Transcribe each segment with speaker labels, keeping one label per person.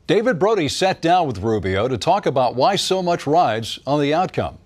Speaker 1: David Brody sat down with Rubio to talk about why so much rides on the outcome.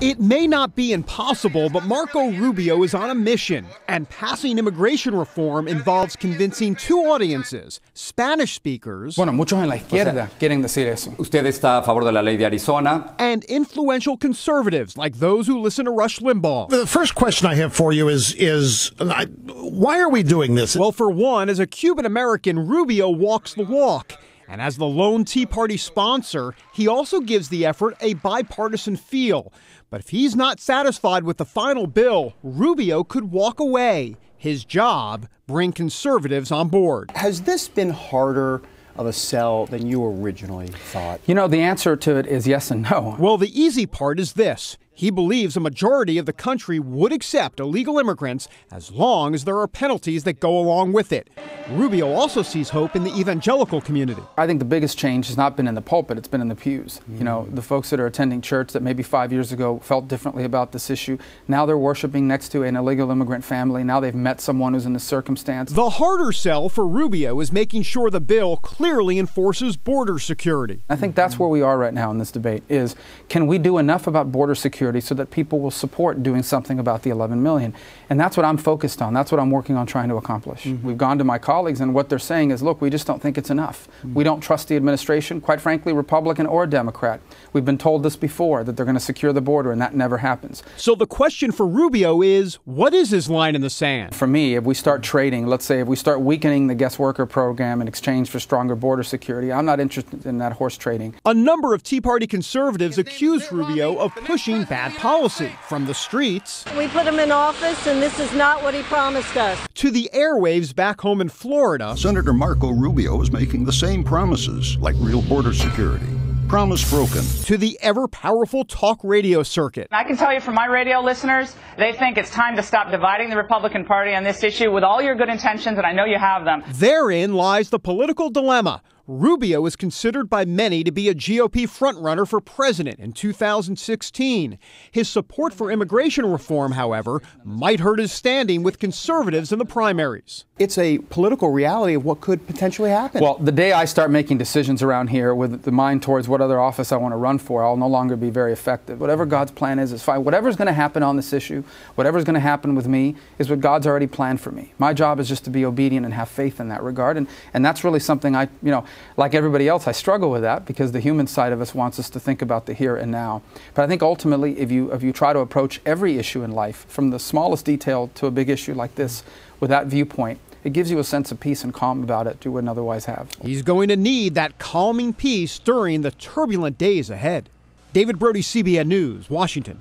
Speaker 2: It may not be impossible, but Marco Rubio is on a mission, and passing immigration reform involves convincing two audiences, Spanish speakers,
Speaker 3: bueno, muchos en la izquierda quieren decir eso. Usted está a favor de la ley de Arizona,
Speaker 2: and influential conservatives like those who listen to Rush Limbaugh.
Speaker 4: The first question I have for you is why are we doing this?
Speaker 2: Well, for one, as a Cuban-American, Rubio walks the walk. And as the lone Tea Party sponsor, he also gives the effort a bipartisan feel. But if he's not satisfied with the final bill, Rubio could walk away. His job, bring conservatives on board.
Speaker 5: Has this been harder of a sell than you originally thought?
Speaker 3: You know, the answer to it is yes and no.
Speaker 2: Well, the easy part is this. He believes a majority of the country would accept illegal immigrants as long as there are penalties that go along with it. Rubio also sees hope in the evangelical community.
Speaker 3: I think the biggest change has not been in the pulpit, it's been in the pews. You know, the folks that are attending church that maybe 5 years ago felt differently about this issue, now they're worshiping next to an illegal immigrant family. Now they've met someone who's in this circumstance.
Speaker 2: The harder sell for Rubio is making sure the bill clearly enforces border security.
Speaker 3: I think that's where we are right now in this debate is, can we do enough about border security so that people will support doing something about the 11 million? And that's what I'm focused on. That's what I'm working on trying to accomplish. We've gone to my colleagues and what they're saying is, look, we just don't think it's enough. We don't trust the administration, quite frankly, Republican or Democrat. We've been told this before, that they're going to secure the border, and that never happens.
Speaker 2: So the question for Rubio is, what is his line in the sand?
Speaker 3: For me, if we start trading, let's say if we start weakening the guest worker program in exchange for stronger border security, I'm not interested in that horse trading.
Speaker 2: A number of Tea Party conservatives accuse Rubio of pushing bad policy from the streets.
Speaker 6: We put him in office, and this is not what he promised us.
Speaker 2: To the airwaves back home in Florida.
Speaker 7: Senator Marco Rubio is making the same promises, like real border security. Promise broken.
Speaker 2: To the ever-powerful talk radio circuit.
Speaker 8: I can tell you from my radio listeners, they think it's time to stop dividing the Republican Party on this issue with all your good intentions, and I know you have them.
Speaker 2: Therein lies the political dilemma. Rubio is considered by many to be a GOP frontrunner for president in 2016. His support for immigration reform, however, might hurt his standing with conservatives in the primaries.
Speaker 5: It's a political reality of what could potentially happen.
Speaker 3: Well, the day I start making decisions around here with the mind towards what other office I want to run for, I'll no longer be very effective. Whatever God's plan is fine. Whatever's going to happen on this issue, whatever's going to happen with me, is what God's already planned for me. My job is just to be obedient and have faith in that regard. And that's really something like everybody else, I struggle with that because the human side of us wants us to think about the here and now. But I think ultimately, if you try to approach every issue in life, from the smallest detail to a big issue like this, with that viewpoint, it gives you a sense of peace and calm about it you wouldn't otherwise have.
Speaker 2: He's going to need that calming peace during the turbulent days ahead. David Brody, CBN News, Washington.